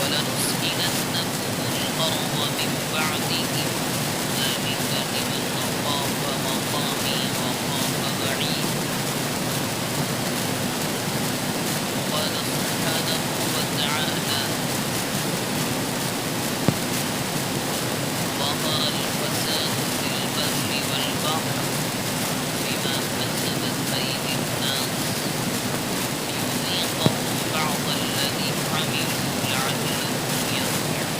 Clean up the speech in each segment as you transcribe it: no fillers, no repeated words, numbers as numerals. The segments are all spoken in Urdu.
وَلَنُسْكِنَنَّكُمُ الْأَرْضَ مِنْ بَعْدِهِمْ ذَلِكَ لِمَنْ خَافَ مَقَامِي وَخَافَ وَعِيدِ وقال سبحانه وتعالى ظهر الفساد في البر والبحر بما كسبت أيدي الناس ليذيقهم بعض الذي عملوا لعلهم يرجعون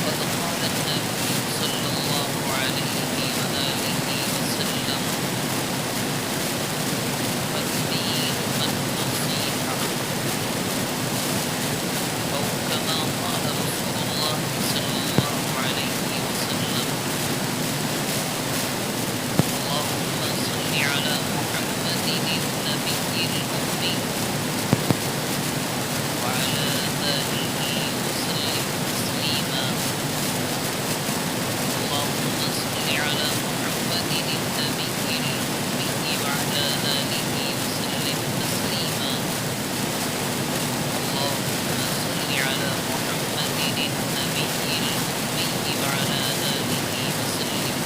وقد قال النبي صلى الله عليه وآله وسلم الدين النصيحة أو كما قال رسول الله صلى الله عليه وسلم اللهم صل على محمد النبي الأمي وعلى آله وسلم تسليما اللهم صل على محمد النبي الأمي وعلى آله وسلم تسليما اللهم صل على محمد النبي الأمي وعلى آله وسلم تسليما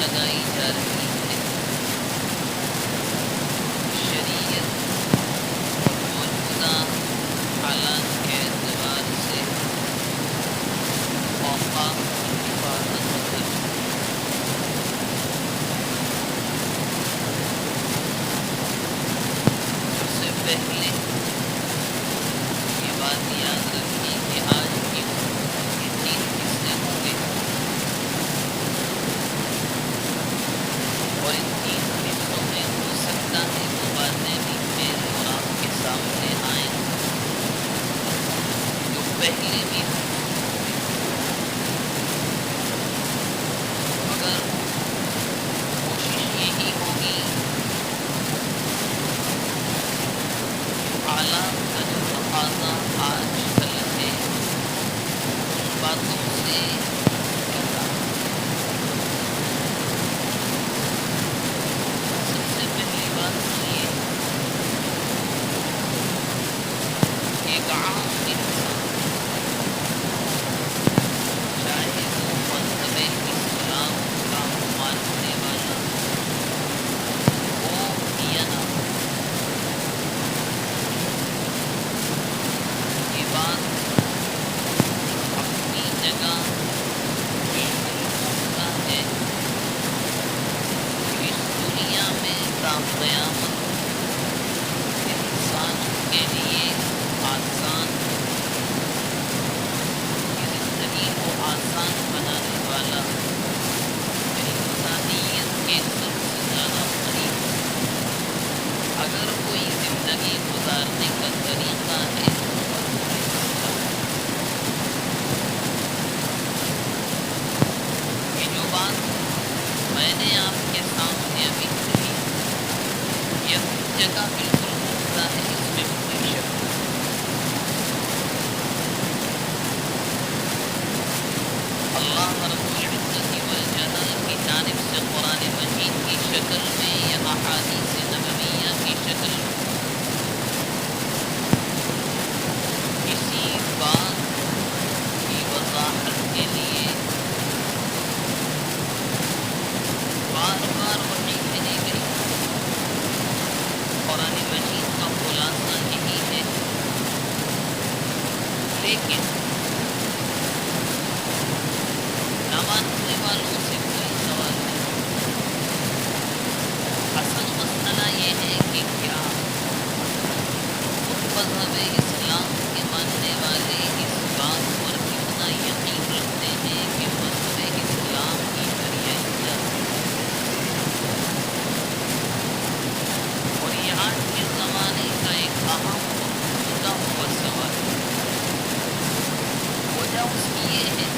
لگائی جا رہی ہے شریعت موجودہ حالات کے اعتبار سے اوقاف کی حفاظت کر سب سے پہلے یہ بات یاد رکھیں کہ آج کی یہ 3 حصے ہوں گے اور ان 3 حصوں میں ہو سکتا ہے وہ باتیں بھی میرے اور آپ کے سامنے آئیں جو پہلے بھی ہوں مگر کوشش یہی ہوگی حالات کا جو تقاضا آج کل ہے ان باتوں سے سب سے پہلی بات یہ ایک عام انسان چاہے وہ مذہب اسلام کا ماننے والا ہو یا نہ ہو یہ بات اپنی جگہ ہوتا ہے کہ اس دنیا میں تا قیامت انسان کے لیے آسان یہ زندگی کو آسان بنانے والا انسانیت کے سب سے زیادہ قریب اگر کوئی زندگی گزارنے کا طریقہ ہے جگہ بالکل ہوتا ہے، اس میں کوئی شک نہیں۔ اللہ رب العزت والجلال کی جانب سے قرآن مجید کی شکل میں یا احادیث نبویہ کی شکل میں کسی بات کی وضاحت کے لیے بار بار وحی بھیجی گئی۔ قرآن مجید کا خلاصہ یہی ہے، لیکن نہ ماننے والوں سے کوئی سوال نہیں۔ اصل مسئلہ یہ ہے کہ کیا خود مذہب اسلام کے ماننے والے اس بات پر کتنا یقین رکھتے ہیں کہ مذہب اسلام کی ذریعہ نجات اور یہ آج کے زمانے کا ایک اہم اور پوچھتا ہوا سوال ہے۔ وجہ اس کی یہ ہے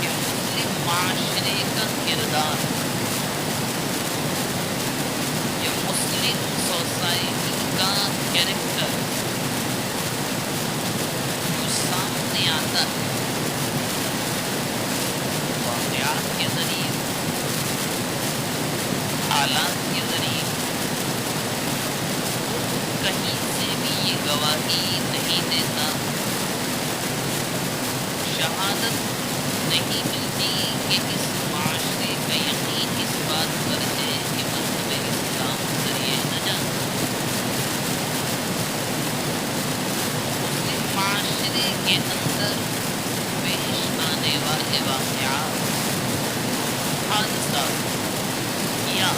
کہ مسلم معاشرے کا کردار یا مسلم سوسائٹی کا کیریکٹر جو سامنے آتا ہے واقعات کے ذریعے، حالات کے ذریعے، کہیں سے بھی یہ گواہی نہیں دیتا، شہادت نہیں ملتی کہ اس معاشرے کا یقین اس بات پر ہے کہ مذہب اسلام ذریعہ نجات۔ مسلم معاشرے کے اندر پیش آنے والے واقعات، حادثات یا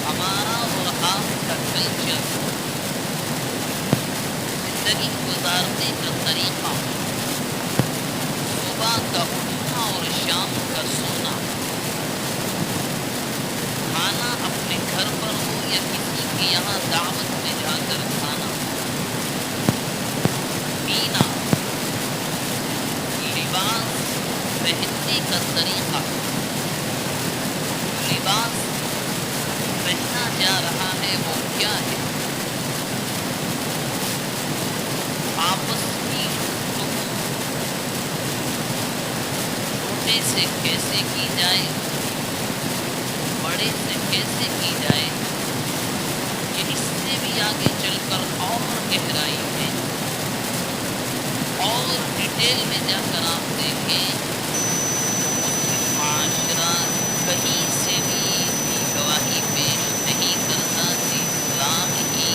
ہمارا اور آپ کا کلچر، زندگی گزارنے کا طریقہ، صبح کا اٹھنا اور شام کا سونا، کھانا اپنے گھر پر ہو یا کسی کے یہاں دعوت میں جا کر کھانا، پینا، لباس پہننے کا طریقہ، لباس پہنا جا رہا ہے وہ کیا ہے، آپس کی گفتگو چھوٹے سے کیسے کی جائے، بڑے سے کیسے کی جائے، کہ اس سے بھی آگے چل کر اور گہرائی میں اور ڈیٹیل میں جا کر آپ دیکھیں تو مسلم معاشرہ کہیں سے بھی اس کی گواہی پیش نہیں کرتا کہ اسلام ہی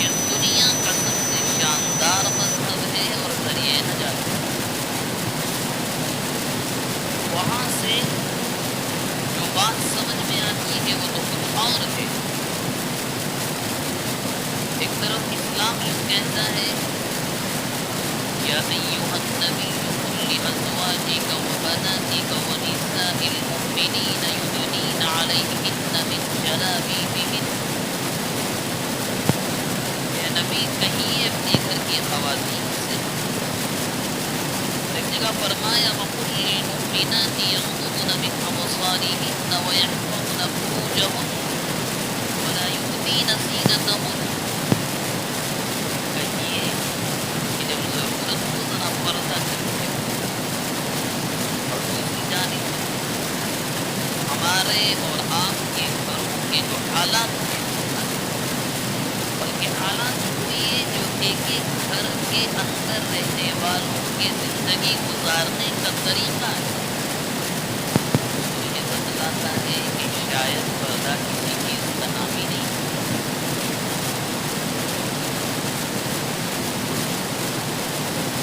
اس دنیا کا سب سے شاندار مذہب ہے اور ذریعہ نجات ہے۔ وہاں سے جو بات سمجھ میں آتی ہے وہ تو کچھ اور ہے۔ ایک طرف اسلام جو کہتا ہے یا ایھا النبی قل لازواجک وبناتک ونساء المؤمنین یدنین علیہن من جلابیبہن، اے نبی کہیے اپنے گھر کی خواتین سے، ایک جگہ فرمایا وقل للمؤمنات یغضضن من ابصارہن ویحفظن فروجہن ولا یبدین زینتہن، کہیے کہ جب ضرورت ہو ذرا پردہ کرتے اور دوسری جانب ہمارے اور آپ کے گھروں کے جو حالات ہیں، بلکہ حالات چھوڑیے جو ایک ایک گھر کے اندر رہنے والوں کے زندگی گزارنے کا طریقہ ہے، تو یہ بتلاتا ہے کہ شاید پردہ کسی چیز کا نام ہی نہیں۔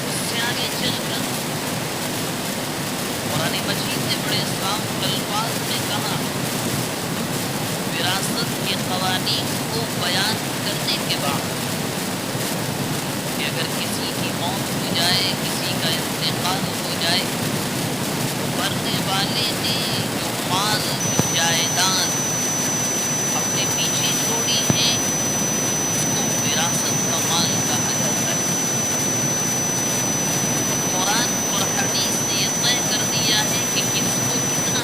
اس سے آگے چل کر قرآن مجید نے بڑے صاف الفاظ میں کہا، وراثت کے قوانین کو بیان کرنے کے بعد کہ اگر کسی کی موت ہو جائے، کسی کا انتقال ہو جائے تو مرنے والے نے جو مال، جو جائیداد اپنے پیچھے چھوڑی ہے اس کو وراثت کا مال کہا جاتا ہے۔ قرآن اور حدیث نے یہ طے کر دیا ہے کہ کس کو کتنا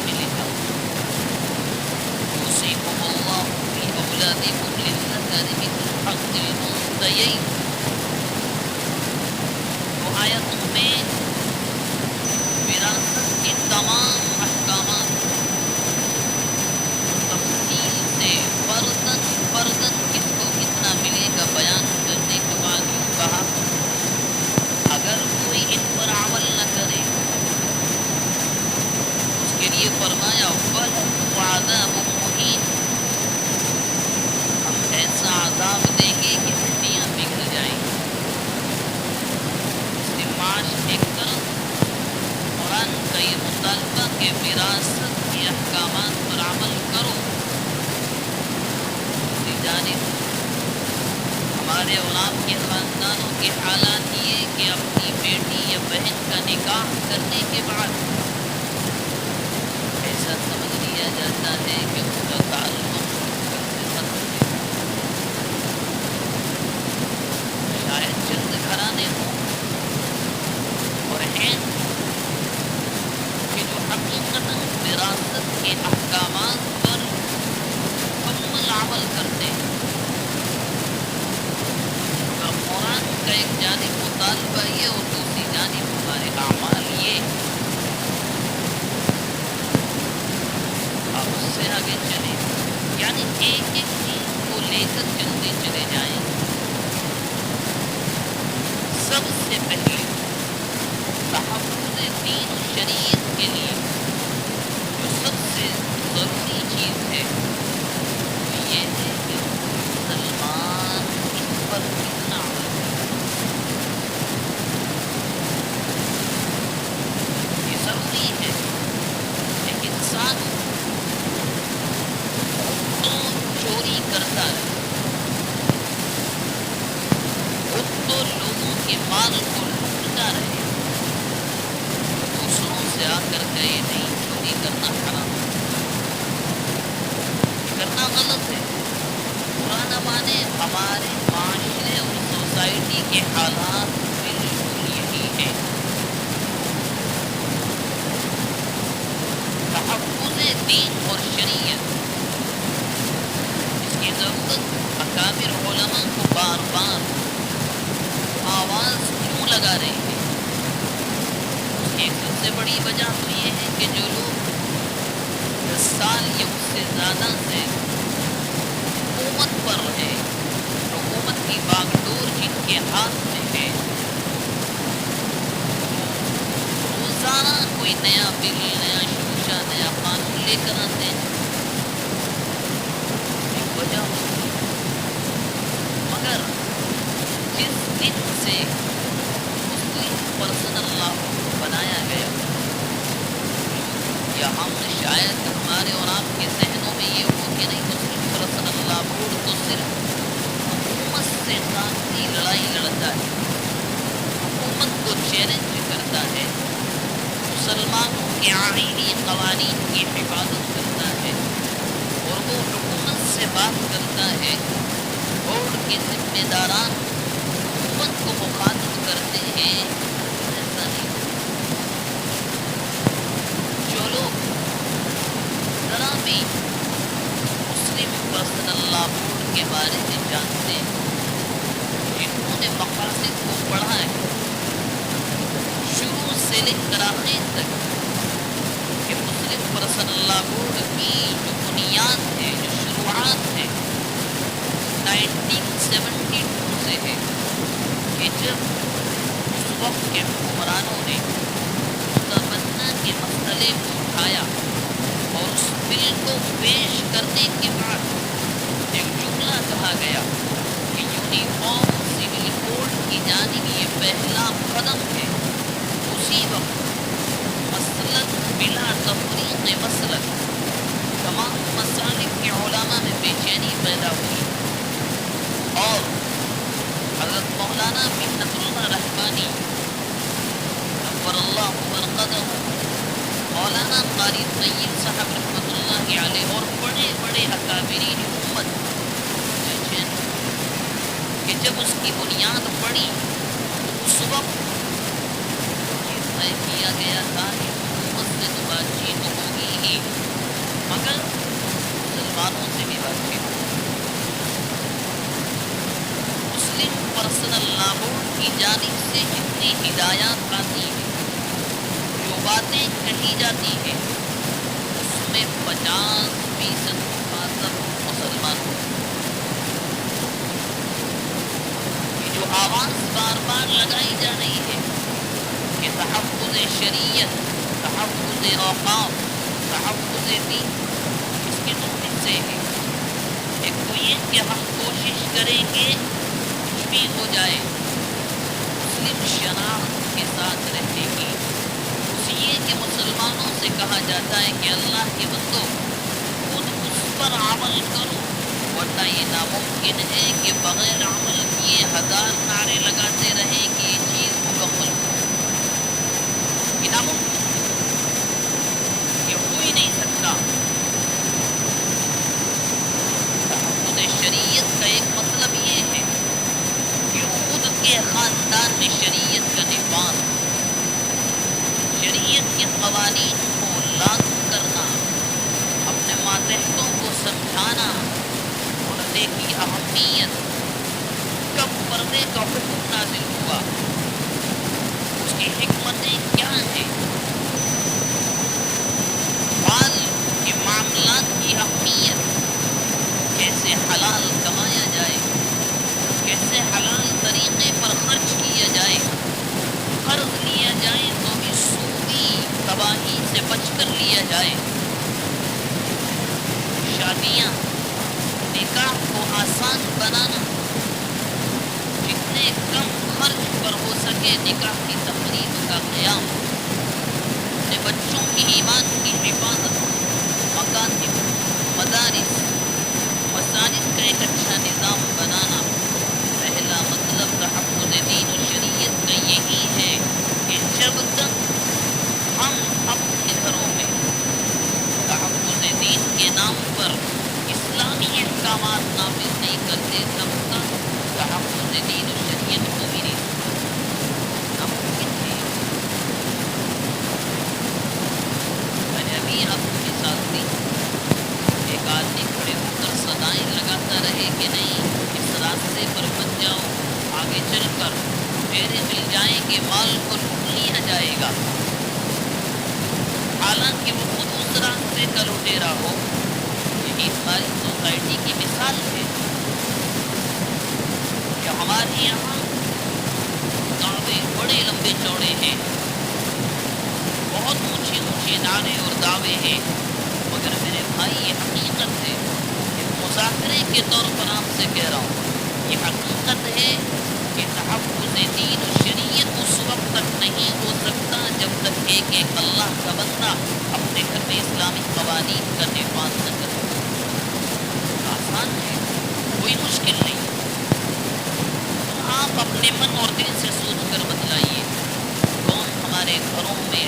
ہمارے اور آپ کے خاندانوں کے حالات یہ کہ اپنی بیٹی یا بہن کا نکاح کرنے کے بعد ایسا سمجھ لیا جاتا ہے کہ اس کا تعلق گھر سے ختم ہے. شاید چند گھرانے ہوں اور ہیں کہ جو حقیقت وراثت کے احکامات پر مکمل عمل کرتے ہیں. اور قرآن کا ایک جانب مطالبہ یہ اور دوسری جانب ہمارے اعمال یہ. آپ اس سے آگے چلیں یعنی ایک ایک چیز کو لے کر چلتے چلے جائیں. سب سے پہلے تحفظ دین و شریعت کے لیے جو سب سے ضروری چیز ہے وہ یہ ہے کہ مسلمان اس پر کتنا عمل کرے. یہ ضروری ہے. ایک انسان تو چوری کرتا ہے، خود تو لوگوں کے مال کو لوٹتا رہے، دوسروں سے آ کر کہے نہیں چوری کرنا حرام کرنا غلط ہے. برا نہ مانے ہمارے معاشرے اور سوسائٹی کے حالات بالکل یہی ہے. تحفظ دین اور شریعت اس کی ضرورت اکابر علماء کو بار بار آواز کیوں لگا رہی ہے. اس کی ایک سب سے بڑی وجہ تو یہ ہے کہ جو لوگ 10 سال یا اس سے زیادہ سے حکومت پر ہے، حکومت کی باغ ڈور جن کے ہاتھ میں ہے، روزانہ کوئی نیا بل، نیا شوشہ، نیا قانون لے کر آتے ہیں. ایک وجہ ہوتی ہے. مگر جس دن سے مسلم پرسنل لا بنایا گیا یا ہم شاید ہمارے اور آپ کے ذہنوں میں یہ ہو کہ نہیں مسلم پرسنل لا بورڈ تو صرف حکومت سے قانونی لڑائی لڑتا ہے، حکومت کو چیلنج کرتا ہے، مسلمانوں کے آئینی قوانین کی حفاظت کرتا ہے اور وہ حکومت سے بات کرتا ہے. بورڈ کے ذمہ داران حکومت کو مخاطب کرتے ہیں. ایسا نہیں. جو لوگ ذرا بھی مسلم پرسنل لا بورڈ کے بارے میں جانتے ہیں، جنہوں نے مقاصد کو پڑھا ہے شروع سے لے کر آخر تک کہ مسلم پرسنل لا بورڈ کی جو بنیاد ہے، جو شروعات ہے 1972 سے ہے کہ جب اس وقت کے حکمرانوں نے متبنہ کے مسئلے کو اٹھایا اور اس بل کو پیش کرنے کے بعد ایک جملہ کہا گیا کہ یونیفارم سول کوڈ کی جانب یہ پہلا قدم ہے. اسی وقت مسلک بلا تفریق مسلک تمام مسالک کے علماء میں بے چینی پیدا ہوئی اور حضرت مولانا منت اللہ رحمانی نور اللہ مرقدہ، مولانا قاری طیب صاحب رحمۃ اللہ علیہ اور بڑے بڑے اکابرین امت کہ جب اس کی بنیاد پڑی اس وقت یہ طے کیا گیا تھا کہ حکومت سے تو بات چیت ہوگی ہی مگر مسلمانوں سے بھی بات چیت. مسلم پرسنل لا بورڈ کی جانب سے جتنی ہدایات آتی ہیں، جو باتیں کہی جاتی ہیں، اس میں 50% مخاطب مسلمان ہو. یہ جو آواز بار بار لگائی جا رہی ہے کہ تحفظ شریعت، تحفظ اوقاف، تحفظ دین، اس کے دو حصے ہیں. ایک تو یہ کہ ہم کوشش کریں گے کچھ بھی ہو جائے مسلم شناخت کے ساتھ رہنے کی. اس یہ کہ مسلمانوں سے کہا جاتا ہے کہ اللہ کے بندو خود اس پر عمل کرو، ورنہ یہ ناممکن ہے کہ بغیر عمل کیے کی اہمیت، کب پردے کا حکم نازل ہوا، اس کی حکمتیں کیا ہیں، مال کے معاملات کی اہمیت، کیسے حلال کمایا جائے، کیسے حلال طریقے پر خرچ کیا جائے، قرض لیا جائے تو بھی سودی تباہی سے بچ کر لیا جائے، شادیاں، نکاح کو آسان بنانا، جتنے کم خرچ پر ہو سکے نکاح کی تقریب کا قیام، اپنے بچوں کی ایمان کی حفاظت، مکاتب، مدارس، مساجد کا ایک اچھا نظام بنانا، پہلا مطلب تحفظ دین و شریعت کا یہی ہے کہ جب تک ہم اپنے گھروں میں تحفظ دین کے نام پر اسلامی احکامات نافذ نہیں کرتے تب تک تحفظ دین و شریعت کو بھی نہیں ناممکن ہے۔ میں نے ابھی آپ کو مثال دی، ایک آدمی کھڑے ہو کر صدائیں لگاتا رہے کہ نہیں اس راستے پر مت جاؤ، آگے چل کر ڈیرے مل جائیں گے، مال کو لوٹ لیا جائے گا، حالانکہ وہ خود اس راستے کا لٹیرا ہو۔ یہی ہماری سوسائٹی کی مثال ہے کہ ہمارے یہاں دعوے بڑے لمبے چوڑے ہیں، بہت اونچے اونچے نعرے اور دعوے ہیں، مگر میرے بھائی یہ حقیقت ہے، ایک مذاکرے کے طور پر آپ سے کہہ رہا ہوں، یہ حقیقت ہے کہ تحفظ دین و شریعت اس وقت تک نہیں ہو سکتا جب تک ایک ایک اللہ کا بندہ اپنے گھر میں اسلامی قوانین کا نفاذ نہ کرے۔ آسان ہے، کوئی مشکل نہیں، آپ اپنے من اور دل سے سوچ کر بتلائیے کون ہمارے گھروں میں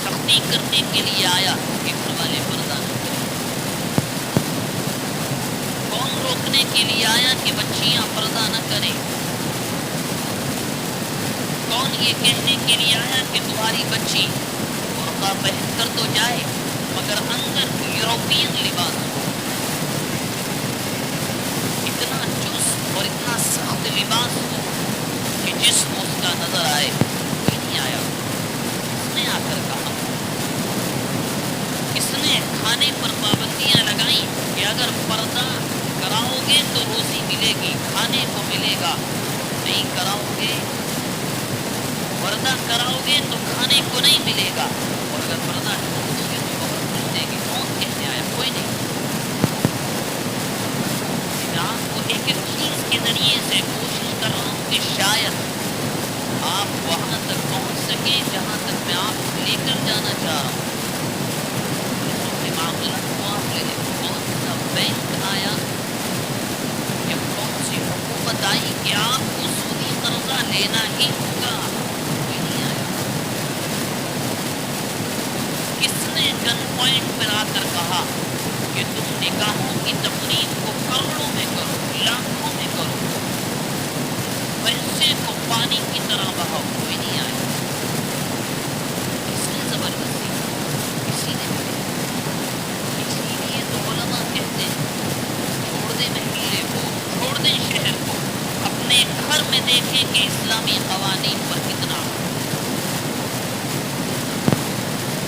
سختی کرنے کے لیے آیا کہ گھر والے پردہ نہ کریں، کون روکنے کے لیے آیا کہ بچیاں پردہ نہ کریں، کون یہ کہنے کے لیے آیا کہ تمہاری بچی برقع پہن کر تو جائے مگر اندر یورپین لباس ہو، اتنا چست اور اتنا سخت لباس ہو کہ جسم اس کا نظر آئے، کوئی نہیں آیا۔ اس نے آ کر کہا، اس نے کھانے پر پابندیاں لگائیں کہ اگر پردہ کراؤ گے تو روزی ملے گی، کھانے کو ملے گا، نہیں کراؤ گے، پردہ کراؤ گے تو کھانے کو نہیں ملے گا، اور اگر پردہ چھوڑ دو گے تو بہت مل دے گی۔ کون کہنے آیا؟ کوئی نہیں۔ میں آپ کو ایک ایک چیز کے ذریعے سے کوشش کر رہا ہوں کہ شاید آپ وہاں تک پہنچ سکیں جہاں تک میں آپ کو لے کر جانا چاہ رہا ہوں۔ اپنے معاملات کو آپ لے لیں، کون سا بینک آیا یا کون سی حکومت آئی کہ آپ کو سودی قرضہ لینا ہی ہوگا؟ کوئی نہیں آیا۔ کس نے گن پوائنٹ پر آ کر کہا کہ تم نکاحوں کی تقریب کو کروڑوں میں کرو، لاکھوں میں کرو، پیسے کو پانی کی طرح بہاؤ؟ کوئی نہیں آیا۔ کس نے زبردستی؟ کسی نے بھی نہیں۔ اسی لیے تو علماء کہتے ہیں چھوڑ دیں محلے کو، چھوڑ دیں شہر کو، اپنے گھر میں دیکھیں کہ اسلامی قوانین پر کتنا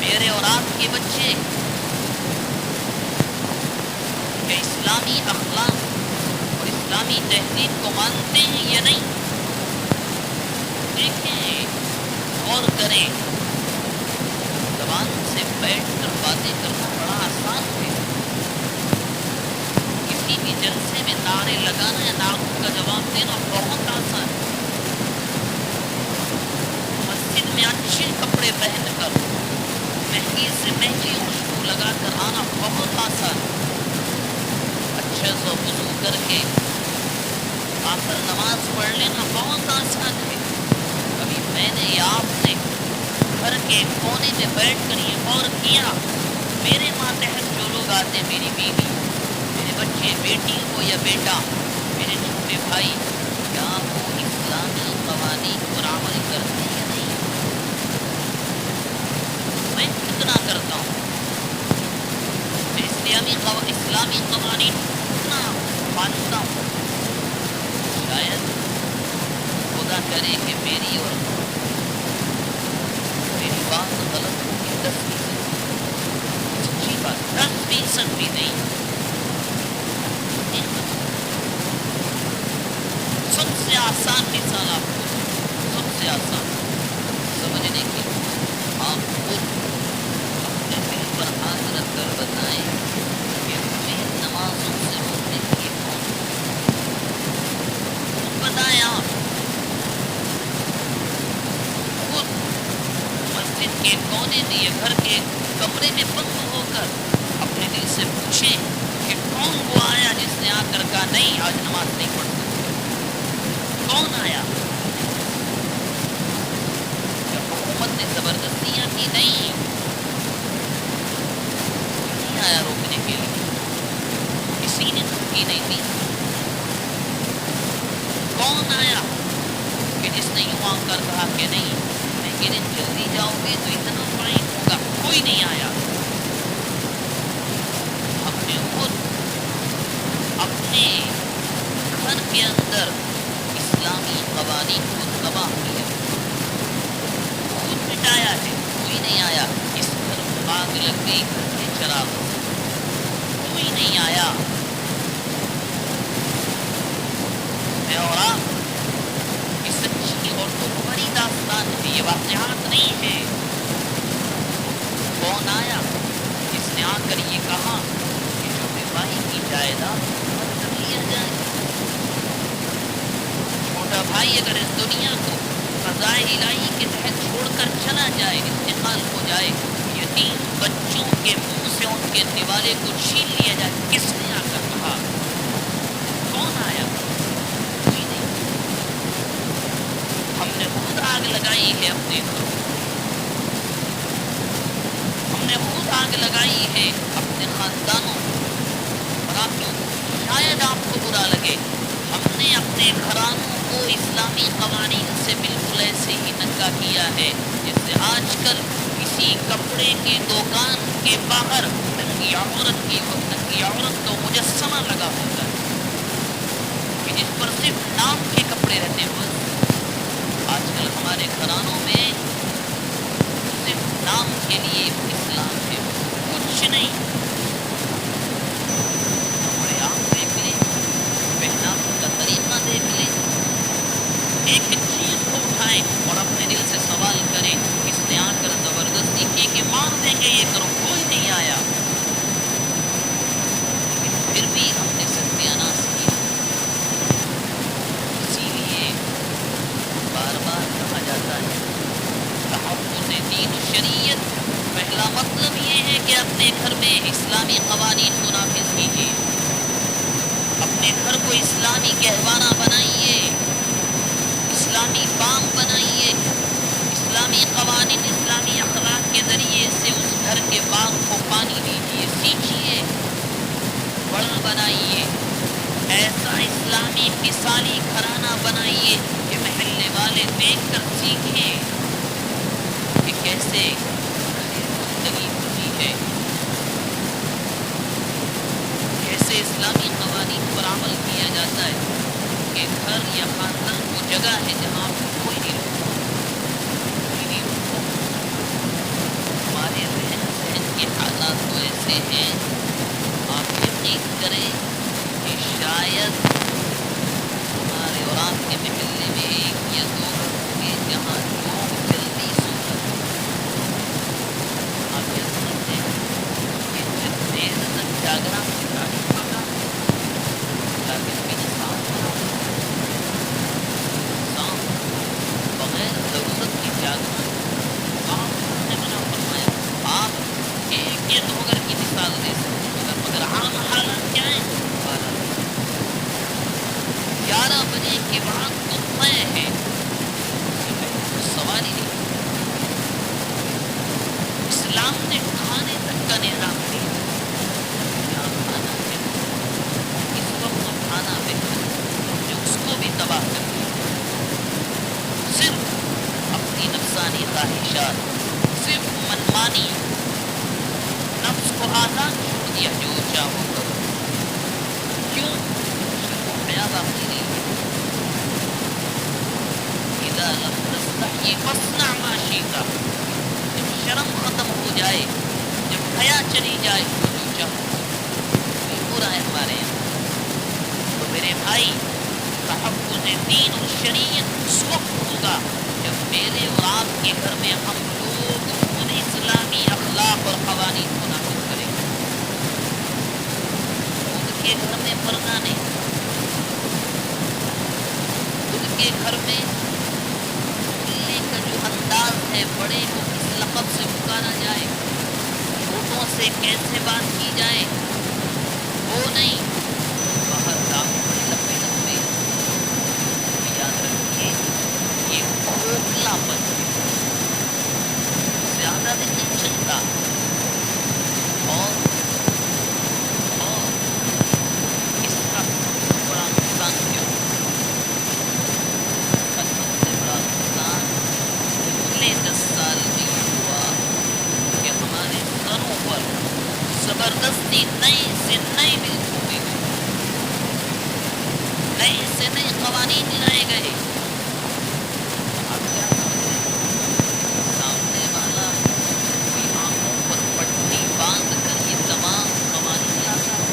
میرے اور آپ کے بچے کہ اسلامی اخلاق اور اسلامی تہذیب کو مانتے ہیں یا نہیں؟ دیکھیں، غور کریں، زبان سے بیٹھ کر باتیں کرنا بڑا آسان ہے، کسی بھی جلسے میں نعرے لگانا یا نعروں کا جواب دینا بہت آسان ہے، مسجد میں اچھے کپڑے پہن کر مہنگی سے مہنگی خوشبو لگا کر آنا بہت آسان ہے، اچھے سے وضو کر کے آ کر نماز پڑھ لینا بہت آسان ہے۔ کبھی میں نے یا آپ نے گھر کے کونے میں بیٹھ کر یہ غور کیا، میرے ماتحت جو لوگ آتے، میری بیوی، میرے بچے، بیٹی ہو یا بیٹا، میرے چھوٹے بھائی، کیا وہ اسلامی قوانین پر عمل کرتے ہیں یا نہیں؟ میں کتنا کرتا ہوں؟ میں اسلامی قوانین کتنا مانتا کرے کہ میری اور میری بات غلط ہوگی 10%، سچی بات 10% بھی نہیں، سب سے آسان مثال آپ کو، سب سے آسان سمجھنے کی، آپ خود اپنے دل پر ہاتھ رکھ کر بتائیں کہ ہمیں نمازوں سے روکنے کی کون، خود بتائیں آپ خود، مسجد کے کونے میں یا گھر کے کمرے میں بند ہو کر اپنے دل سے پوچھیں کہ کون وہ آیا جس نے آ کر کہا نہیں آج نماز نہیں پڑھ سکتے، کون آیا؟ کیا حکومت نے زبردستیاں کی؟ نہیں آیا روکنے کے لیے، کسی نے دھمکی نہیں دی، کون آیا کہ جس نے یوں آ کر کہا کہ نہیں لیکن جلدی جاؤ گے تو اتنا فائن ہوگا؟ کوئی نہیں آیا، ہم نے خود اپنے گھر کے اندر اسلامی قوانین کو تباہ کیا، خود مٹایا ہے، کوئی نہیں آیا، اس گھر میں آگ لگ گئی گھر کے چراغ، کوئی نہیں آیا، میں اور آپ کی سچی اور تو بڑی داستان ہے، یہ واقعات نہیں ہے، کون آیا جس نے آ کر یہ کہا کہ چھوٹے بھائی کی جائیداد مت کر لیا جائے، چھوٹا بھائی اگر اس دنیا کو قضائے الہی کے تحت چھوڑ کر چلا جائے، انتقال ہو جائے، یتیم بچوں کے منہ سے ان کے نوالے کو چھین لیا جائے، کس نے آ کر کہا؟ کون آیا؟ کوئی نہیں، ہم نے خود آگ لگائی ہے اپنے گھروں، ہم نے خود آگ لگائی ہے اپنے خاندانوں، اور آپ لوگ شاید آپ کو برا لگے، ہم نے اپنے گھرانوں کو اسلامی قوانین سے بالکل ایسے ہی ننگا کیا ہے جیسے آج کل کسی کپڑے کی دکان کے باہر ننگی عورت کا مجسمہ لگا ہوتا ہے کہ جس پر صرف نام کے کپڑے رہتے ہیں، بس آج کل ہمارے گھرانوں میں صرف نام کے لیے اسلام ہے، کچھ نہیں، کپڑے آپ دیکھ لیں، پہناوا کا طریقہ دیکھ لیں، ایک ایک چیز کو اٹھائیں اور اپنے دل سے سوال کریں، کس نے آ کر زبردستی کی کہ مار دیں گے یہ کرو؟ کوئی نہیں آیا، لیکن پھر بھی ہم نے ستیاناش کیا، اسی لیے بار بار کہا جاتا ہے تحفظ دین و شریعت، پہلا مطلب یہ ہے کہ اپنے گھر میں اسلامی قوانین کو نافذ کیجیے، اپنے گھر کو اسلامی گہوارہ بنائیے، اسلامی بام بنائیے، اسلامی قوانین اسلامی اخلاق کے ذریعے سے اس گھر کے باغ کو پانی دیجیے، سیچیے، بڑا بنائیے، ایسا اسلامی مثالی گھرانہ بنائیے کہ محلے والے دیکھ کر سیکھیں کہ کیسے زندگی ہوتی ہے، کیسے اسلامی قوانین پر عمل کیا جاتا ہے، کہ گھر یا خاندان وہ جگہ ہے جہاں کوئی نہیں رکھتا، کوئی نہیں رکھتا، ہمارے رہن سہن کے حالات تو ایسے ہیں، آپ یقین کریں کہ شاید ہمارے اور آپ کے محلے میں ایک یا دو گھر ہوں گے جہاں لوگ جلدی سو جاتے ہیں، آپ کیا سمجھتے ہیں کہ دیر تک جاگنا نہیں پڑا، لیکن میرے ساتھ بغیر ضرورت کی جاگنا، آپ نے منع فرمایا، آپ ایک یا دو گھر کی مثال دے سکتے ہیں، مگر عام حالات کیا ہیں؟ 11 بجے کے بعد تو طے ہے، سوال ہی نہیں، اسلام نے کھانے تک کا نظام دیا، کیا کھانا ہے، اس وقت کھانا بہتر، جو اس کو بھی تباہ کر دیا، صرف اپنی نفسانی خواہشات، صرف منمانی، نفس کو آزاد چھوڑ دیا، جو چاہو کرو، کیوں؟ شرم و حیا باقی نہیں ہے، یہ فصنع ما شئت، جب شرم ختم ہو جائے، جب حیا چلی جائے تو جو چاہو، یہ برا ہے ہمارے یہاں۔ تو میرے بھائی، تحفظ دین اور شریعت اس وقت ہوگا جب میرے اور آپ کے گھر میں ہم لوگ ان اسلامی اخلاق اور قوانین کو نافذ کریں گے۔ ان کے گھر میں پردہ نہیں، ان کے گھر میں بولنے کا جو انداز ہے، بڑے کو کس لقب سے پکارا جائے، چھوٹوں سے کیسے بات کی جائے، وہ نہیں۔ باہر داغ بڑے لمبے لمبے، یاد رکھیے یہ کھوکھلا پن زیادہ دن نہیں چلتا، اور اس کا بڑا نقصان کیا ہوا؟ اس کا سب سے بڑا نقصان پچھلے 10 سال میں یہ ہوا کہ ہمارے سروں پر زبردستی نئے سے نئے بل تھوپے گئے، نئے سے نئے قوانین لائے گئے۔ آپ کیا سمجھتے ہیں؟ سامنے والا کوئی آنکھوں پر پٹی باندھ کر یہ تمام قوانین لاتا ہے؟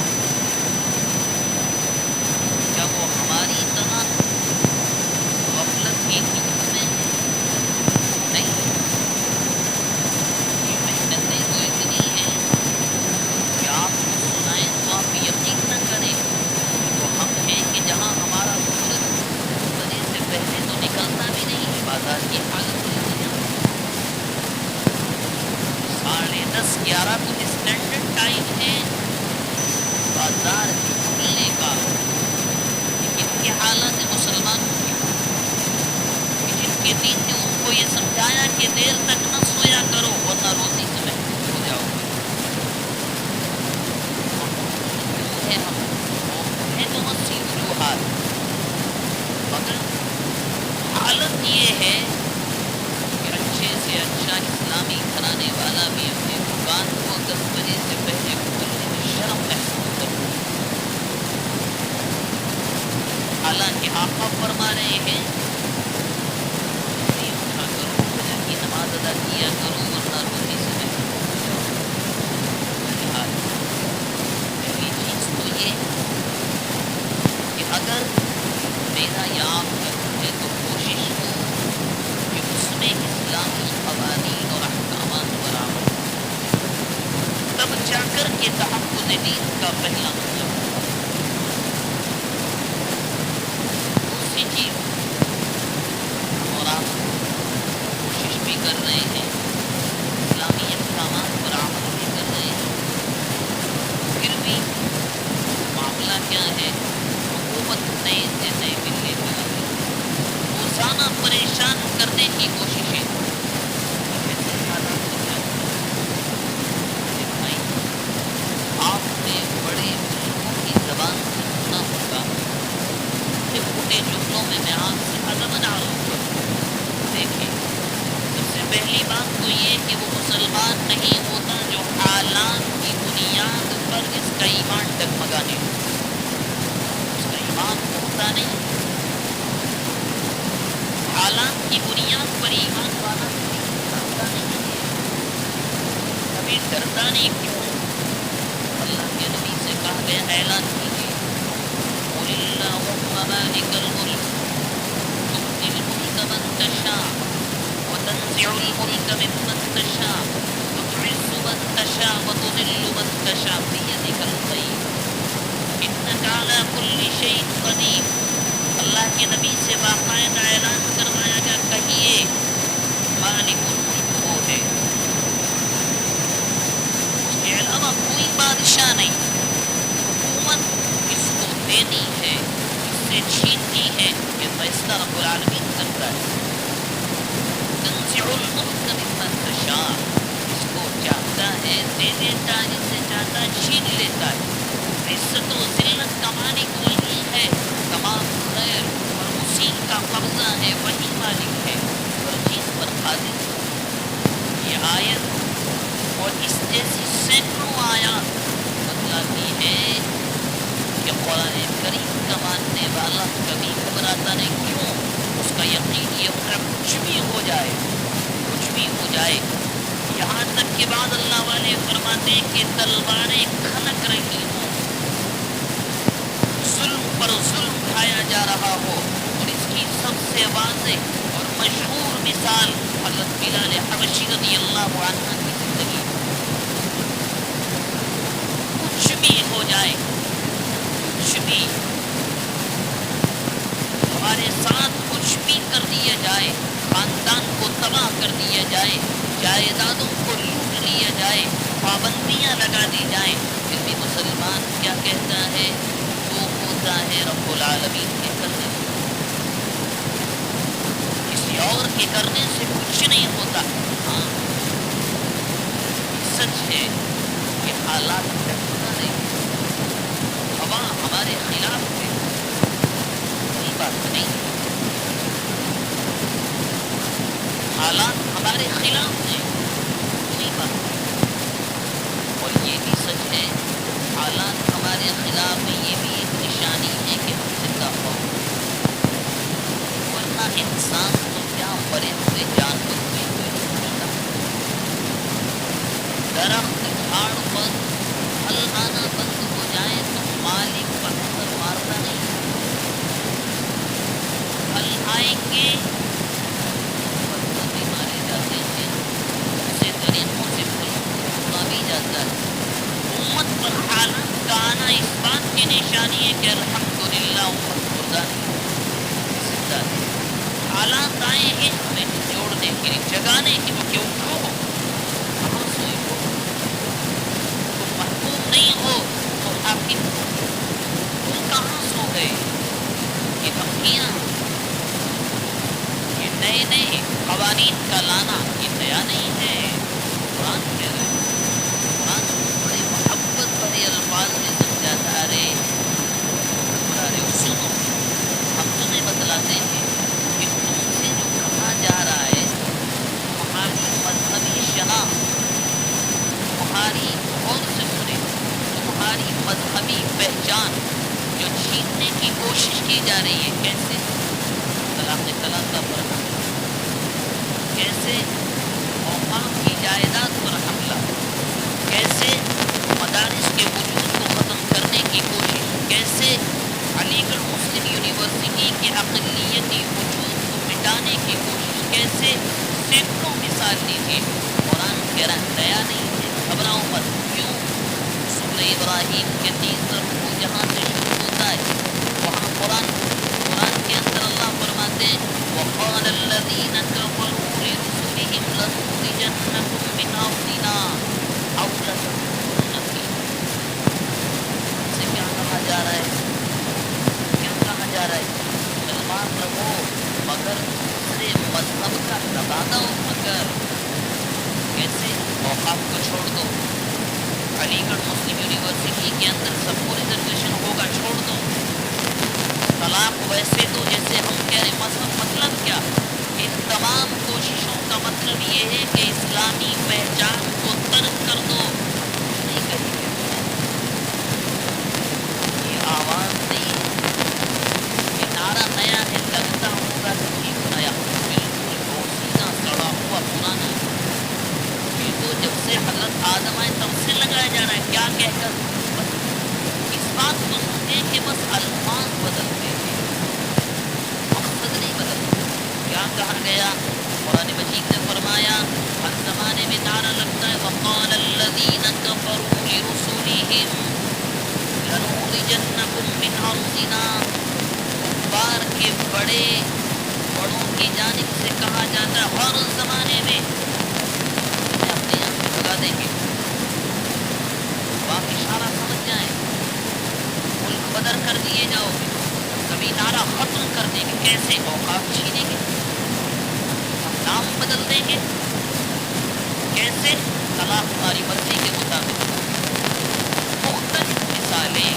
کیا وہ ہماری طرح غفلت کی نیند میں ہے؟ نہیں، یہ محنتیں تو اتنی ہیں کہ آپ کو سنائیں تو آپ یقین نہ کریں۔ تو ہم ہیں کہ جہاں ہمارا سورج بنے سے پہلے تو نکلتا بھی نہیں ہے، بازار کی حالت ہوئی ہے 10:30 11 تو اسٹینڈرڈ ٹائم ہے بازار کے کھلنے کا۔ لیکن کیا حالت ہے مسلمانوں کی، کہ جن کے دین نے ان کو یہ سمجھایا کہ دیر تک نہ سویا کرو ورنہ روزی سے محروم ہو جاؤ گے۔ ہم ہیں تو مسیح وجوہات، مگر حالت یہ ہے کہ اچھے سے اچھا اسلامی گھرانے والا بھی اپنے دکان کو 10 بجے سے پہلے کھولنے میں شرم محسوس کرتا ہے۔ حالانکہ آقا فرما رہے ہیں نہیں اٹھا کرو، فجر کی نماز ادا کیا کرو ورنہ روزی سے محروم ہو جاؤ۔ پہلی چیز تو یہ کہ اگر میرا یا آپ کا گھر ہے تو کوشش ہو کہ اس میں اسلامی قوانین اور احکامات برآمد ہوں، تب جا کر کے تحفظ دین کا پہلا مطلب ہوگا۔ دوسری چیز، اور آپ کوشش بھی کر رہے ہیں، اسلامی احکامات پر عمل بھی کر رہے ہیں، پھر بھی معاملہ کیا ہے؟ حکومت نئے سے نئے بل لے کر آتی ہے، روزانہ پریشان کرنے کی کوششیں۔ ایسے حالات ہو جاتے ہیں بھائی، آپ نے بڑے بزرگوں کی زبان سے سنا ہوگا، چھوٹے جملوں میں میں آپ سے عظمت عروض کروں۔ دیکھیں، سب سے پہلی بات تو یہ کہ وہ مسلمان نہیں ہوتا جو حالات کی بنیاد پر اس کا ایمان ڈگمگانے لگے، اس کا ایمان پختہ نہیں۔ حالات کی بنیاد پر ایمان والا ڈرتا نہیں ہے، کبھی ڈرتا نہیں۔ کیوں؟ اللہ کے نبی سے کہا گیا، اعلان کیجیے، قل اللہم مالک الملک تؤتی الملک من تشاء وتنزع الملک ممن تشاء وتعز من تشاء وتذل من تشاء بیدک الخیر انک علی کل شیء قدیر۔ اللہ کے نبی سے باقاعدہ اعلان کروایا گیا، کہیے مالک الملک وہ ہے، اس کے علاوہ کوئی بادشاہ نہیں، حکومت کس کو دینی ہے کس سے چھیننی ہے یہ فیصلہ رب العالمین کرتا ہے۔ تنزع الملک ممن تشاء، جس کو چاہتا ہے دے دیتا ہے، جس سے چاہتا ہے چھین لیتا ہے۔ عزت و ذلت کا مالک وہی ہے، تمام خیر اور اسی کا قبضہ ہے، وہی مالک ہے، ہر چیز پر قادر۔ یہ آیت اور اس جیسی سینکڑوں آیات بتلاتی ہے کہ قرآن کریم کا ماننے والا کبھی گھبراتا نہیں۔ کیوں؟ اس کا کا یقین یہ ہوتا ہے کچھ بھی ہو جائے، کچھ بھی ہو جائے، یہاں تک کہ بعض اللہ والے فرماتے ہیں کہ تلواریں کھنک رہی ہوں، ظلم پر ظلم کھایا جا رہا ہو، اور اس کی سب سے واضح اور مشہور مثال حضرت بلال حبشی رضی اللہ عنہ کی زندگی، کچھ بھی ہو جائے، کچھ بھی ہمارے ساتھ کچھ بھی کر دیا جائے، خاندان کو تباہ کر دیا جائے، جائیدادوں کو لوٹ لیا جائے، پابندیاں لگا دی جائیں، پھر بھی مسلمان کیا کہتا ہے؟ جو ہوتا ہے رب العالمین کے کرنے سے، کسی اور کے کرنے سے کچھ نہیں ہوتا۔ ہاں سچ ہے کہ حالات ٹکرا رہے ہیں، ہوا ہمارے خلاف ہے، کوئی بات نہیں، حالات ہمارے خلاف ہیں، کوئی بات نہیں، اور یہ بھی سچ ہے حالات ہمارے خلاف ہیں، یہ بھی ایک نشانی ہے کہ ہم زندہ ہو، ورنہ انسان تو کیا مرے ہوئے جانور ہوئے کوئی نہیں پوچھتا، درخت جھاڑ پر پھل آنا بند ہو جائے تو مالک پتھر مارتا نہیں، پھل آئیں گے پتھر بھی مارے جاتے ہیں، دوسرے طریقوں سے پھلوں کو توڑا بھی جاتا ہے۔ امت پر حالات کا آنا اس بات کی نشانی ہے کہ الحمدللہ امت مردہ نہیں، زندہ ہے۔ حالات آئے ہیں ہمیں جوڑنے کے لیے، جگانے کی، وہ کہ اٹھو، کہاں سوئی ہو، تم محکوم نہیں ہو تو حاکم ہو، تم کہاں سو گئے؟ یہ دھمکیاں، یہ نئے نئے قوانین کا لانا یہ نیا نہیں ہے، قرآن کہہ رہا ہے، قرآن بڑے محبت بڑے الفاظ میں سمجھاتا رہے، سنو ہم تمہیں بتلاتے ہیں کہ تم سے جو کہا جا رہا ہے تمہاری مذہبی شناخت، تمہاری غور سے سنے، تمہاری مذہبی پہچان جو چھیننے کی کوشش کی جا رہی ہے، کیسے؟ طلاق کا فرق، کیسے اوقاف کی جائیداد پر حملہ، کیسے مدارس کے وجود کو ختم کرنے کی کوشش، کیسے علی گڑھ مسلم یونیورسٹی کی اقلیتی وجود کو مٹانے کی کوشش، کیسے سینکڑوں مثال دیجیے، قرآن کہہ رہا ہے نیا نہیں ہے، گھبراؤ مت، کیوں؟ سورہ ابراہیم کے تیسرا رکوع جہاں سے شروع ہوتا ہے وہاں قرآن کے اندر اللہ فرماتے ہیں وَقَالَ الَّذِينَ كَفَرُوا لِرُسُلِهِمْ لَنُخْرِجَنَّكُم مِّنْ أَرْضِنَا أَوْ لَتَعُودُنَّ فِي مِلَّتِنَا، سے کیا کہا جا رہا ہے؟ کیا کہا جا رہا ہے؟ مسلمان رہو مگر دوسرے مذہب کا تبادہ مگر، کیسے؟ اوقاف کو چھوڑ دو، علی گڑھ مسلم یونیورسٹی کے اندر سب کو ریزرویشن ہوگا، چھوڑ دو، طلاق ویسے تو جیسے ہم کہہ رہے مذہب، مطلب کیا؟ ان تمام کوششوں کا مطلب یہ ہے کہ اسلامی پہچان کو ترک کر دو، نہیں کریں گے، یہ آواز نہیں ہے، یہ نعرہ نیا ہے، لگتا ہوگا کہ ٹھیک نیا، بالکل بوسیدہ سڑا ہوا پرانا، یہ تو جب سے حضرت آدم آئے تب سے لگایا جا رہا ہے، کیا کہہ کر؟ بس اس بات کو سمجھے کہ بس الفاظ بدلتے ہیں، مقصد نہیں بدلتا۔ کیا کہا گیا؟ قرآن مجید نے فرمایا ہر زمانے میں نعرہ لگتا ہے وَقَالَ الَّذِينَ كَفَرُوا لِرُسُلِهِمْ لَنُخْرِجَنَّكُم مِّنْ أَرْضِنَا، کفار کے بڑوں کی جانب سے کہا جاتا ہے ہر زمانے میں انہیں اپنے یہاں سے بھگا دیں گے، باقی اشارہ سمجھ جائیں، ملک بدر کر دیے جاؤ گے، کبھی نعرہ ختم کر دیں گے، کیسے؟ اوقاف چھینیں گے، ہم نام بدل دیں گے، کیسے؟ طلاق ہماری مرضی کے مطابق، مختلف مثالیں،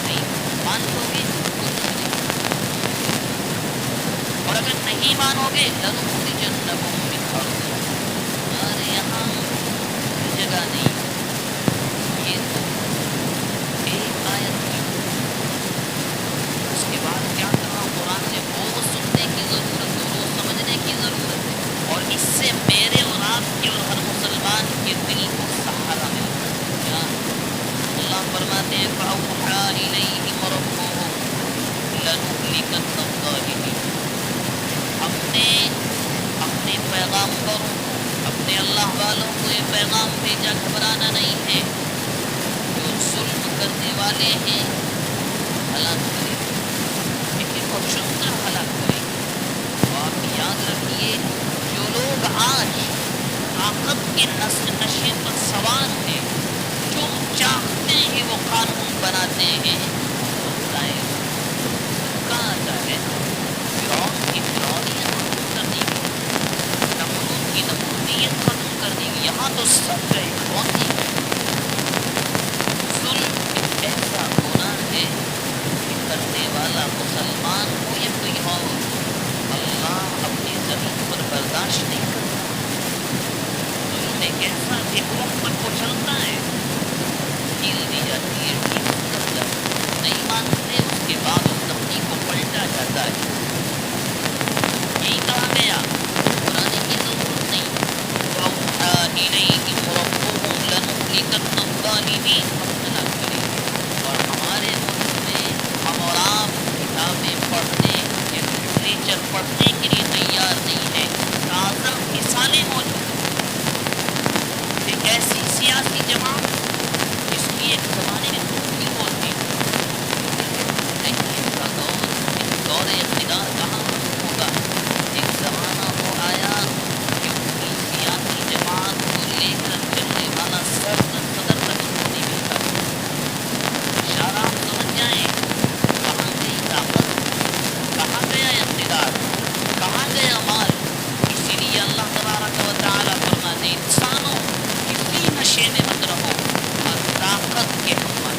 نہیں مان لو گے کچھ نہیں، اور اگر نہیں مانو گے لَنُخْرِجَنَّكُم مِّنْ أَرْضِنَا، ہمارے یہاں کوئی جگہ نہیں، یہ تو ایک آیت تھی، اس کے بعد کیا کہا قرآن نے؟ وہ کی ضرورت ہے، وہ سمجھنے کی ضرورت ہے، اور اس سے میرے اور آپ کے اور ہر مسلمان کے دل کو سہارا ملتا ہے. کیا اللہ فرماتے ہیں فَأَوْحَىٰ إِلَيْهِمْ رَبُّهُمْ لَنُهْلِكَنَّ الظَّالِمِينَ. ہم نے اپنے پیغامبروں اپنے اللہ والوں کو یہ پیغام بھیجا گھبرانا نہیں ہے، جو ظلم کرنے والے ہیں ہلاک کریں گے، لیکن بخشوں گا ہلاک کریں گے. تو آپ یاد رکھیے جو لوگ آج طاقت کے نشے پر سوار ہیں، جو چاہتے ہیں وہ قانون بناتے ہیں، کہاں آتا ہے فرعون کی فرعونیت ختم کرنے کی، نمرود کی نمرودیت ختم کرنے کی. یہاں تو سب گئے، کون نہیں گئے. ظلم ایک ایسا گناہ ہے کہ کرنے والا مسلمان ہو یا کوئی اور، اللہ اپنی زمین پر برداشت نہیں کرتا. ظلم ایک ایسا حکومت پر کو چلتا ہے، ڈھیل دی جاتی ہے، ٹھیک کر جاتا ہے، نہیں مانتے اس کے بعد اس دفتی کو پلٹا جاتا ہے. یہی کہا گیا قرآن کی ضرورت نہیں. وَأَوْحَىٰ إِلَيْهِمْ رَبُّهُمْ لَنُهْلِكَنَّ الظَّالِمِينَ. ہم ہلاک کریں گے. اور ہمارے ملک میں ہم اور آپ کتابیں پڑھنے یا لٹریچر پڑھنے کے لیے تیار نہیں ہیں. تازہ مثالیں موجود ہیں. ایک ایسی سیاسی جماعت جس کی ایک زمانے میں تحقیق ہوتی نہیں کا دور اقتدار کہاں ہوگا. ایک زمانہ وہ آیا کہ ان کی سیاسی جماعت کو لے کر چلنے والا صدر تک کو نہیں ملتا. اشارہ آپ سمجھ جائیں کہاں گئی طاقت، کہاں گیا اقتدار، کہاں گیا مال. اسی لیے اللہ تبارک و تعالیٰ فرماتے ہیں انسانوں کسی نشے میں مت رہو اور طاقت کے حکمت.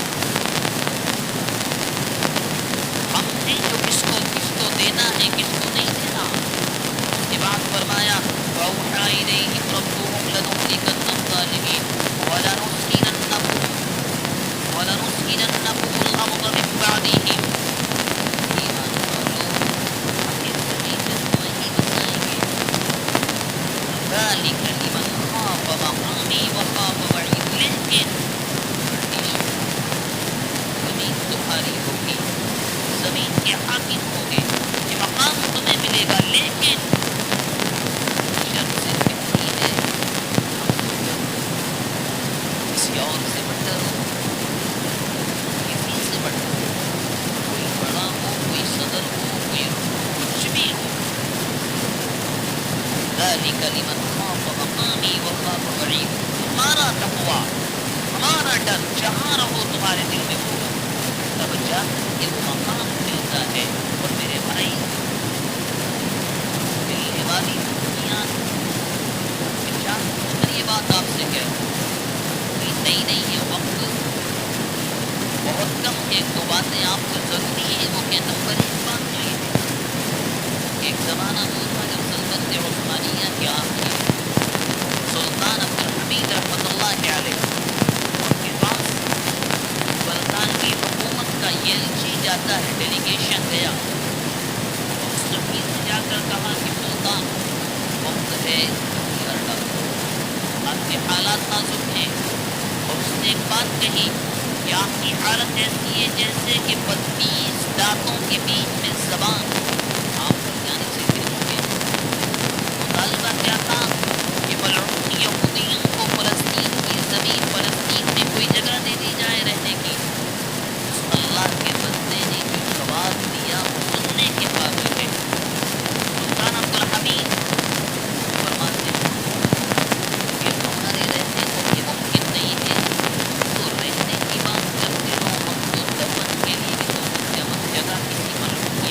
ہم نے جو کس کو دینا ہے کس کو نہیں دینا. اس کے بعد فرمایا وَأَوْحَىٰ إِلَيْهِمْ رَبُّهُمْ لَنُهْلِكَنَّ الظَّالِمِينَ وَلَنُسْكِنَنَّكُمُ الْأَرْضَ مِن بَعْدِهِمْ. ایمان والو ہم یہ زمین میں تمہیں بسائیں گے. ذَلِكَ لِمَنْ خَافَ مَقَامِي وَخَافَ وَعِيدِ. لیکن زمین تمہاری ہوگی، زمین کے حاکم ہوگے، یہ مقام تمہیں ملے گا، لیکن شر سے کتنی ہے کسی اور سے مت ڈرو، کسی سے مت ڈرو. کوئی بڑا ہو، کوئی صدر ہو، کوئی کچھ بھی ہو. ذَلِكَ لِمَنْ خَافَ مَقَامِي وَخَافَ وَعِيدِ. تمہارا تقویٰ، ہمارا ڈر جہاں رہو تمہارے دل میں ہوگا، تب جا کر کے وہ مقام ملتا ہے. اور میرے بھائی ملنے والی دنیا جان کر یہ بات آپ سے کہہ کوئی نئی نہیں ہے. وقت بہت کم. ایک دو باتیں آپ کو ضروری ہے وہ کہ نمبر ایک بات تو یہ ہے ایک زمانہ وہ تھا جب سلطنت عثمانیہ کے آخری سلطان عبدالحمید رحمۃ اللہ علیہ ان کے پاس برطانوی حکومت کا ایلچی جاتا ہے، ڈیلیگیشن گیا. اس زمین میں جا کر کہا کہ سلطان وقت ہے کر ڈالو، آپ کے حالات نازک ہیں. اور اس نے ایک بات کہی کہ آپ کی حالت ایسی ہے جیسے کہ 32 دانتوں کے بیچ میں زبان آپ پر جانے سے گرو گے. مطالبہ کیا تھا کہ ملعون یہودیوں کو فلسطین کی زمین، فلسطین میں کوئی جگہ دے دی جائے رہنے کی. اس اللہ کے بندے نے جو جواب دیا وہ سننے کے قابل ہے. سلطان عبدالحمید فرماتے ہیں کہ ہمارے رہنے کو یہ ممکن نہیں ہے، تو رہنے کی بات کرتے ہو، ہم تو دفن کے لیے بھی تو جگہ کسی ملعون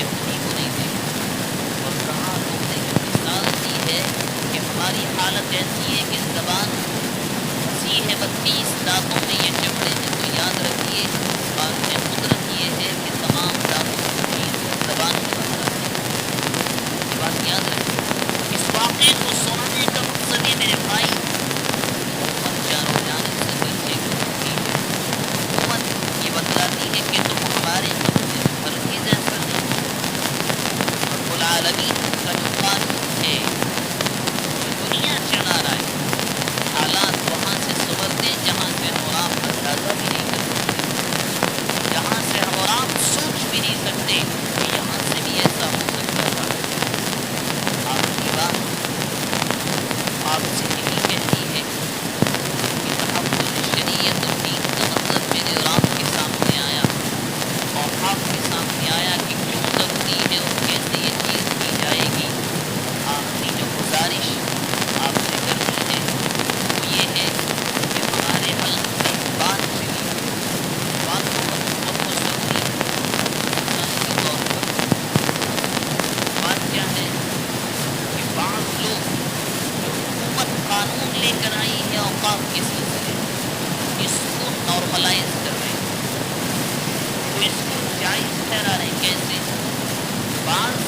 بعض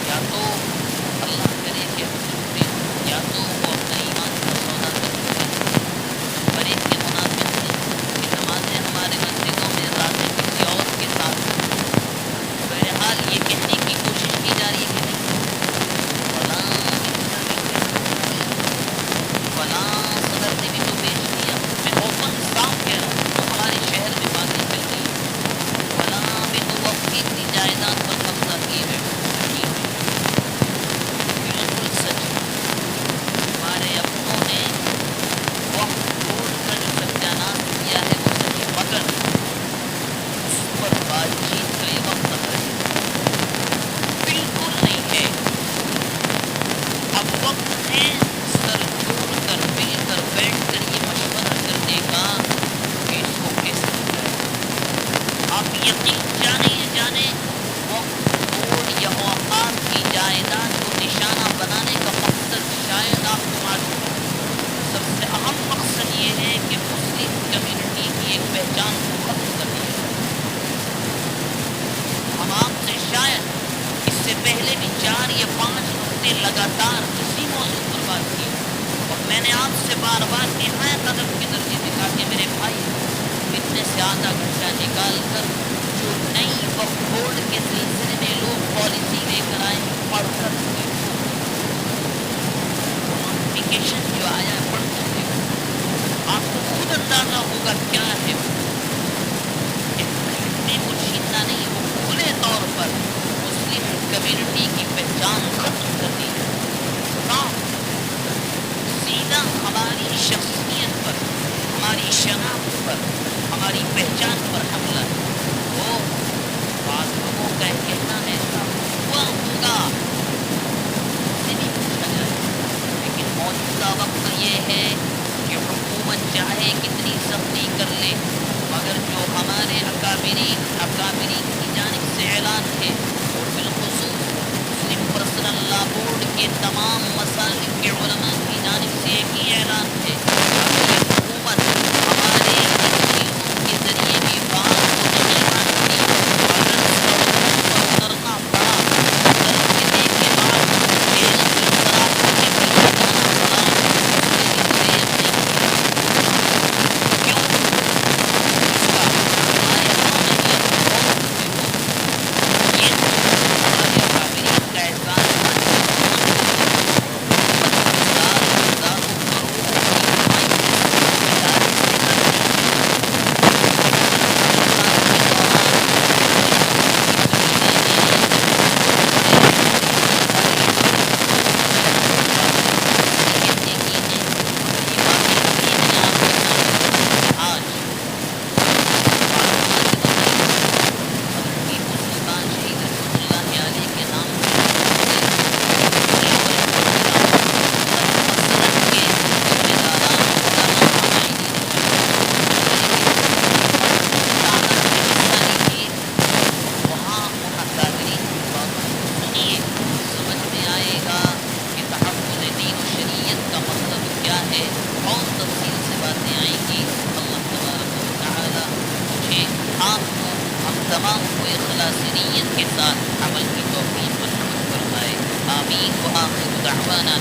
یا تو اللہ کرے کہ یا تو وہ اپنا ایمان کا سودا کر چکے نمبر ایک کے منافق ہیں کہ نمازیں ہمارے مسجدوں میں راتیں کسی اور کے ساتھ بہرحال یہ کہنے کی کوشش کی جا رہی ہے کہ نہیں فلاں صدر نے بھی تو پیش کیا میں اوپن صاف کہہ رہا ہوں ہمارے شہر میں باتیں چل رہی ہیں فلاں بھی تو وقت کی اتنی جائیداد پر قبضہ کیے ہوئے بالکل سچ ہمارے اپنوں نے وقت چھوڑ کر جو سجانات کیا ہے وہ سچ مگر اس پر بات چیت کا یہ وقت نہ رہے بالکل نہیں ہے اب وقت ہے سر جوڑ کر مل کر بیٹھ کر یہ مشورہ کرنے کا کہ اس کو کیسے جائے آپ یقین جانے یا جانے وقت توڑ یا اوقات کی جائیداد کو نشانہ بنانے کا مقصد شاید آپ کو معلوم ہے سب سے اہم مقصد یہ ہے کہ مسلم کمیونٹی کی ایک پہچان کو ختم کرنی ہے ہم آپ سے شاید اس سے پہلے بھی 4 یا 5 نقطے لگاتار اسی موضوع پر بات کی اور میں نے آپ سے بار بار نہایت ادب کے درجے میں کہا کہ میرے بھائی اتنے سے آدھا گھنٹہ نکال کر جو نئی وقت بورڈ کے سلسلے میں لوگ پالیسی لے کر آئے پڑھ کر نوٹیفیکیشن جو آیا ہے پڑھ کر آپ کو خود اندازہ ہوگا کیا ہے گھٹنے کو چھیننا نہیں وہ کھلے طور پر مسلم کمیونٹی کی پہچان ختم کرنی ہے صاف سیدھا ہماری شخصیت پر ہماری شناخت پر ہماری پہچان پر حملہ ہے وہ بعض لوگوں کا کہنا ایسا ہوا ہوگا سے بھی پوچھا جائے لیکن موجودہ وقت یہ ہے کہ حکومت چاہے کتنی سختی کر لے مگر جو ہمارے اکابرین کی جانب سے اعلان ہے اور بالخصوص مسلم پرسنل لا بورڈ کے تمام مسالک کے علماء کی جانب سے ایک ہی اعلان ہے اگر حکومت ہمارے تنظیموں کے ذریعے بھی بات کو نہیں مانتی اگر سڑکوں پر اترنا پڑا اتر کے دیکھے بعد جیل کی سلاخوں کے پیچھے جانا پڑا کیوں اس کا ہمارے اپنوں نے یہ ہمارے اکابرین کا احسان تمام کو اخلاص نیت کے ساتھ عمل کی توفیق فرمائے آمین وآخر دعوانا